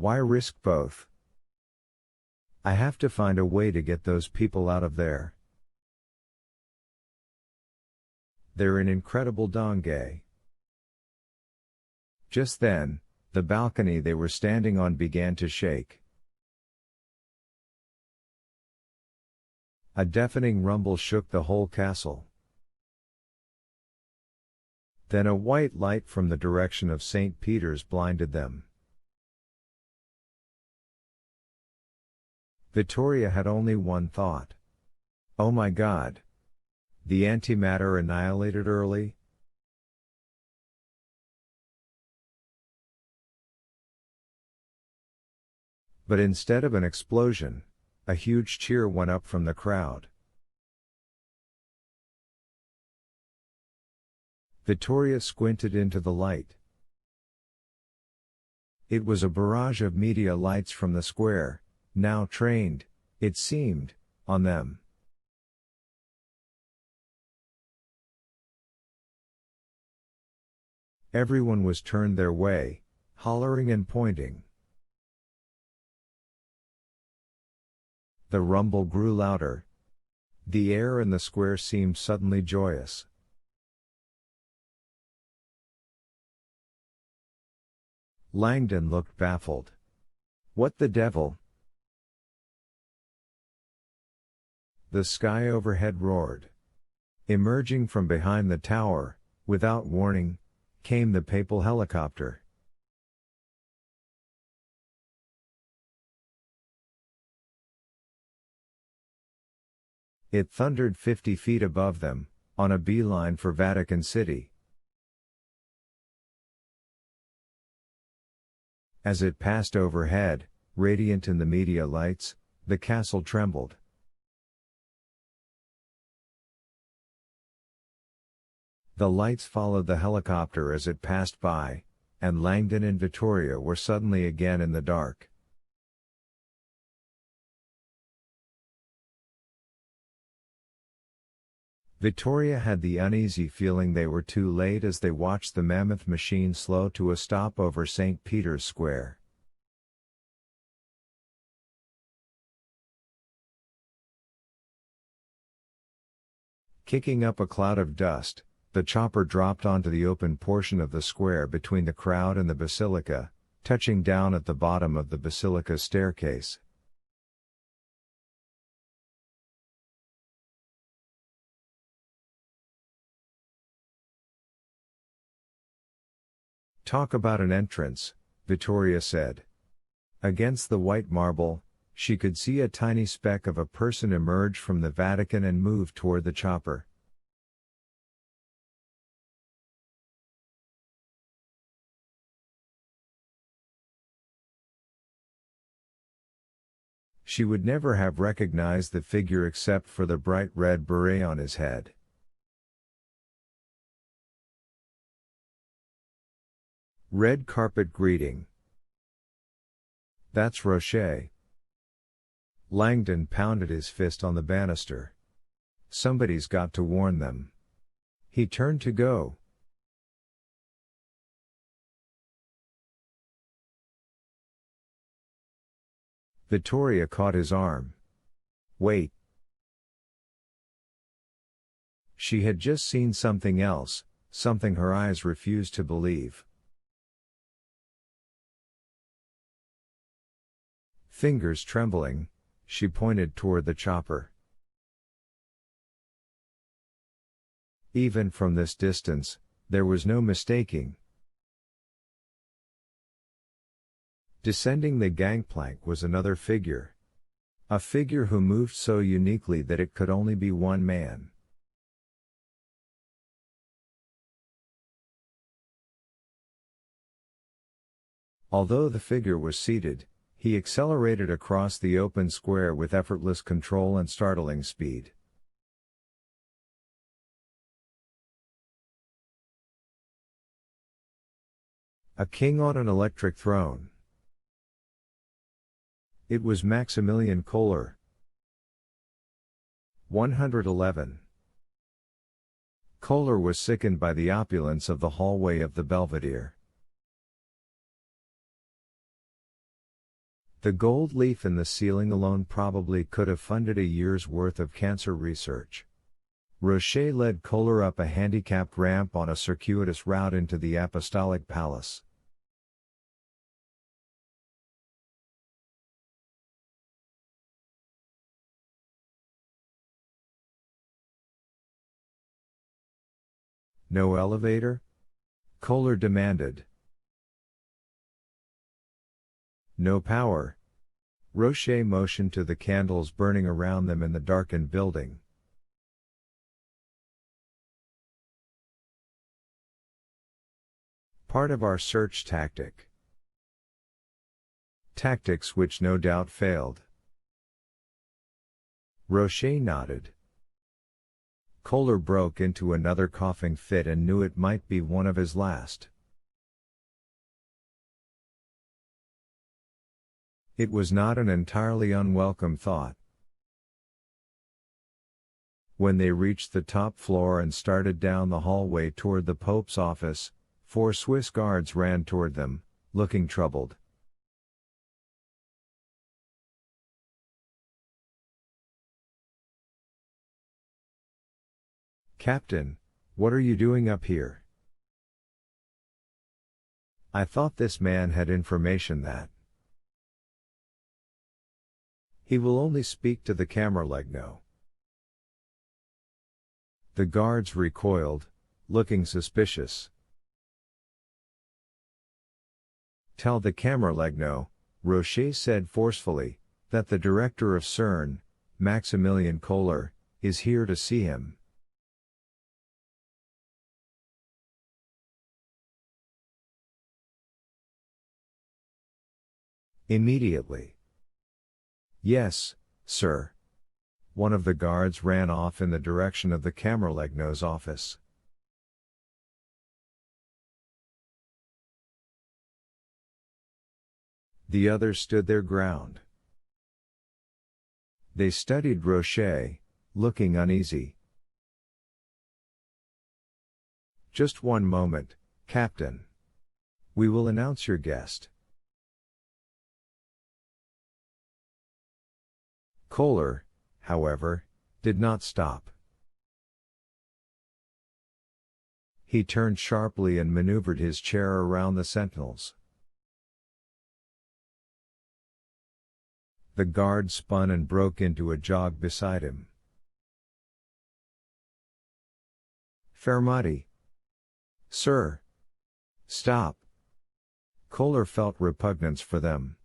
Why risk both? I have to find a way to get those people out of there. They're in incredible dongay. Just then, the balcony they were standing on began to shake. A deafening rumble shook the whole castle. Then a white light from the direction of St. Peter's blinded them. Vittoria had only one thought. Oh my God! The antimatter annihilated early? But instead of an explosion, a huge cheer went up from the crowd. Vittoria squinted into the light. It was a barrage of media lights from the square, now trained, it seemed, on them. Everyone was turned their way, hollering and pointing. The rumble grew louder. The air in the square seemed suddenly joyous. Langdon looked baffled. What the devil? The sky overhead roared. Emerging from behind the tower, without warning, came the papal helicopter. It thundered 50 feet above them, on a beeline for Vatican City. As it passed overhead, radiant in the media lights, the castle trembled. The lights followed the helicopter as it passed by, and Langdon and Vittoria were suddenly again in the dark. Vittoria had the uneasy feeling they were too late as they watched the mammoth machine slow to a stop over St. Peter's Square. Kicking up a cloud of dust, the chopper dropped onto the open portion of the square between the crowd and the basilica, touching down at the bottom of the basilica's staircase. Talk about an entrance, Vittoria said. Against the white marble, she could see a tiny speck of a person emerge from the Vatican and move toward the chopper. She would never have recognized the figure except for the bright red beret on his head. Red carpet greeting. That's Rocher. Langdon pounded his fist on the banister. Somebody's got to warn them. He turned to go. Vittoria caught his arm. Wait. She had just seen something else, something her eyes refused to believe. Fingers trembling, she pointed toward the chopper. Even from this distance, there was no mistaking. Descending the gangplank was another figure. A figure who moved so uniquely that it could only be one man. Although the figure was seated, he accelerated across the open square with effortless control and startling speed. A king on an electric throne. It was Maximilian Kohler. 111. Kohler was sickened by the opulence of the hallway of the Belvedere. The gold leaf in the ceiling alone probably could have funded a year's worth of cancer research. Rocher led Kohler up a handicapped ramp on a circuitous route into the Apostolic Palace. No elevator? Kohler demanded. No power? Rocher motioned to the candles burning around them in the darkened building. Part of our search tactic. Tactics which no doubt failed. Rocher nodded. Kohler broke into another coughing fit and knew it might be one of his last. It was not an entirely unwelcome thought. When they reached the top floor and started down the hallway toward the Pope's office, 4 Swiss guards ran toward them, looking troubled. "Captain, what are you doing up here?" "I thought this man had information that he will only speak to the Camerlegno." The guards recoiled, looking suspicious. "Tell the Camerlegno," Rocher said forcefully, "that the director of CERN, Maximilian Kohler, is here to see him." Immediately. "Yes, sir." One of the guards ran off in the direction of the Camerlegno's office. The others stood their ground. They studied Rocher, looking uneasy. "Just one moment, Captain. We will announce your guest." Kohler, however, did not stop. He turned sharply and maneuvered his chair around the sentinels. The guard spun and broke into a jog beside him. "Fermati." "Sir." "Stop." Kohler felt repugnance for them.